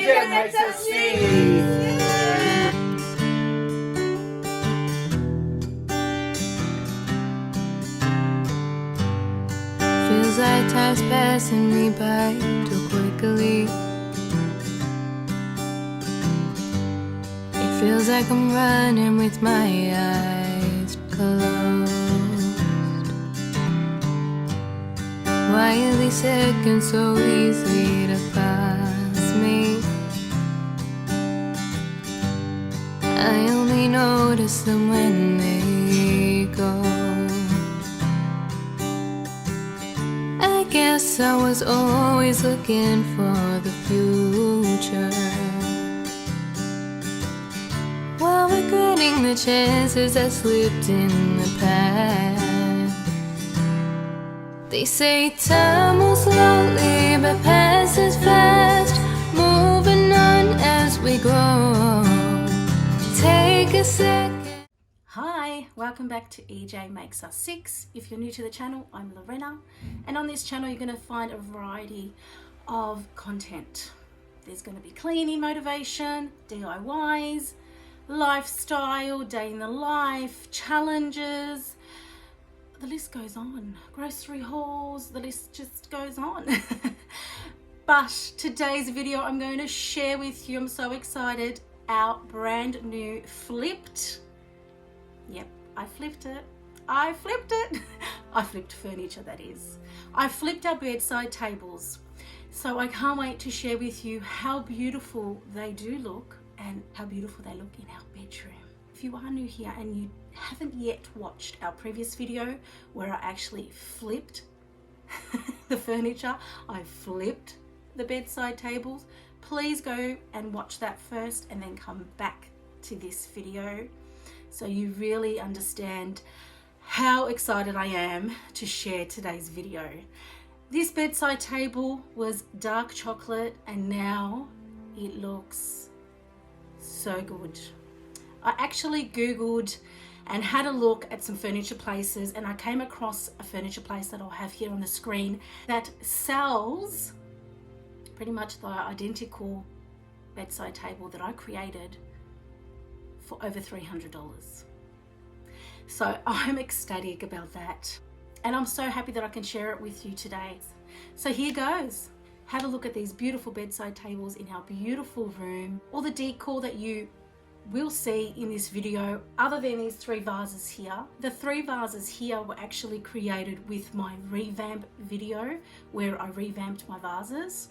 EJ makes us sing. Feels like time's passing me by too quickly. It feels like I'm running with my eyes closed. Why are these seconds so easy to pass me? I only notice them when they go. I guess I was always looking for the future, while regretting the chances that slipped in the past. They say time moves slowly but passes fast, moving on as we grow. Take a second. Hi, welcome back to EJ Makes Us 6. If you're new to the channel, I'm Lorena, and on this channel you're going to find a variety of content. There's going to be cleaning motivation, DIYs, lifestyle, day in the life, challenges, the list goes on, grocery hauls, the list just goes on. But today's video I'm going to share with you, I'm so excited, our brand new flipped, yep, I flipped it. I flipped furniture, that is. I flipped our bedside tables. So I can't wait to share with you how beautiful they do look and how beautiful they look in our bedroom. If you are new here and you haven't yet watched our previous video where I actually flipped the furniture, I flipped the bedside tables, please go and watch that first and then come back to this video so you really understand how excited I am to share today's video. This bedside table was dark chocolate and now it looks so good. I actually googled and had a look at some furniture places, and I came across a furniture place that I'll have here on the screen that sells pretty much the identical bedside table that I created for over $300. So I'm ecstatic about that, and I'm so happy that I can share it with you today. So here goes. Have a look at these beautiful bedside tables in our beautiful room. All the decor that you will see in this video, other than these 3 vases here. The 3 vases here were actually created with my revamp video where I revamped my vases.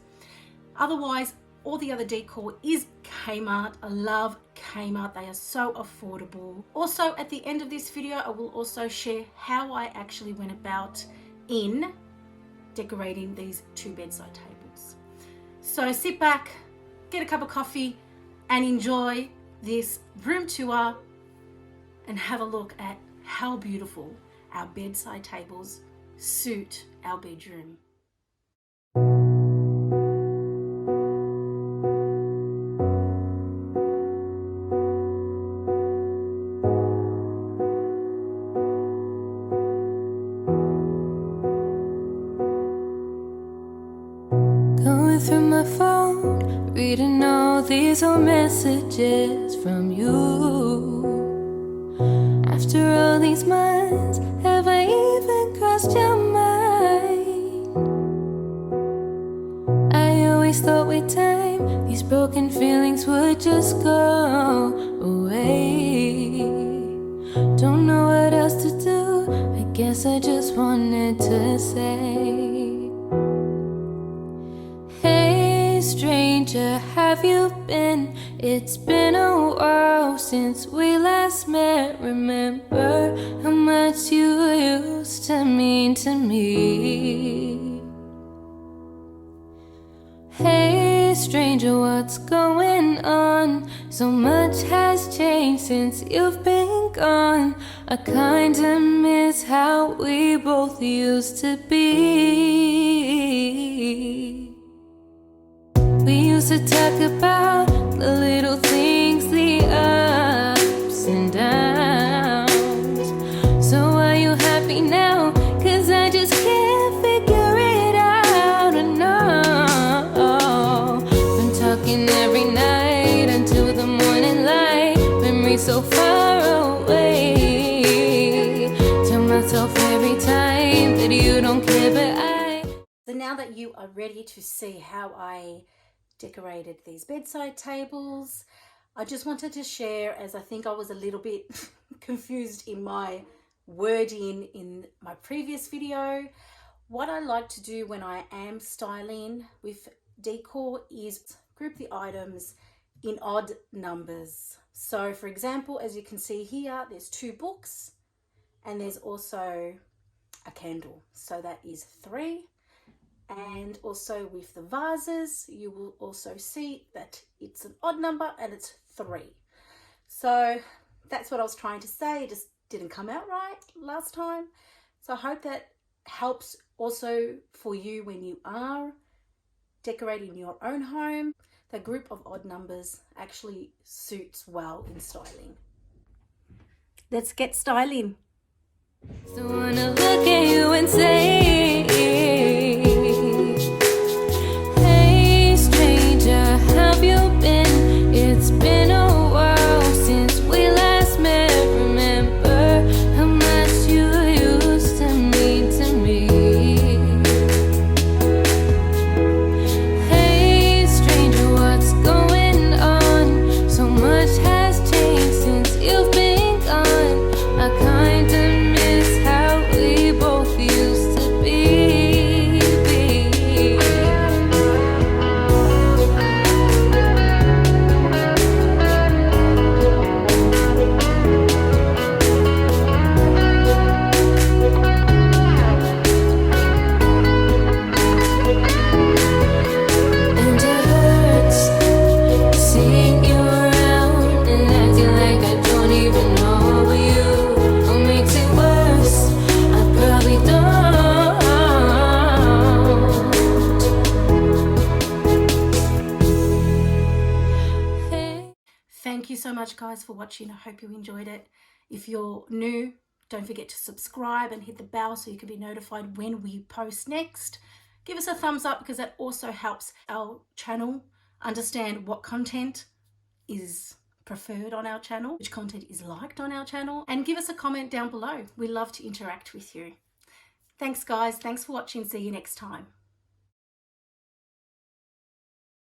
Otherwise, all the other decor is Kmart. I love Kmart. They are so affordable. Also, at the end of this video, I will also share how I actually went about in decorating these 2 bedside tables. So sit back, get a cup of coffee and enjoy this room tour and have a look at how beautiful our bedside tables suit our bedroom. Going through my phone, reading all these old messages from you. After all these months, have I even crossed your mind? I always thought with time, these broken feelings would just go away. Don't know what else to do, I guess I just wanted to say, stranger, have you been? It's been a while since we last met. Remember how much you used to mean to me. Hey stranger, what's going on? So much has changed since you've been gone. I kinda miss how we both used to be. We used to talk about the little things, the ups and downs. So are you happy now? 'Cause I just can't figure it out. No, been talking and every night until the morning light. Memories so far away. Tell myself every time that you don't care, but So now that you are ready to see how I decorated these bedside tables, I just wanted to share, as I think I was a little bit confused in my wording in my previous video. What I like to do when I am styling with decor is group the items in odd numbers. So for example, as you can see here, there's 2 books and there's also a candle. So that is 3. And also with the vases, you will also see that it's an odd number and it's 3. So that's what I was trying to say. It just didn't come out right last time. So I hope that helps also for you when you are decorating your own home. The group of odd numbers actually suits well in styling. Let's get styling. so wanna look at you and say, hey stranger, have you been? It's been a while since we last met. Remember how much you used to mean to me. Hey stranger, what's going on? So much has changed since you've been gone. I kinda miss how we both used to be. And it hurts seeing you around and acting like I don't even know you. What makes it worse? I probably don't. Hey. Thank you so much guys for watching. I hope you enjoyed it. If you're new, don't forget to subscribe and hit the bell so you can be notified when we post next. Give us a thumbs up because that also helps our channel understand what content is preferred on our channel, which content is liked on our channel, and give us a comment down below. We love to interact with you. Thanks guys, thanks for watching. See you next time.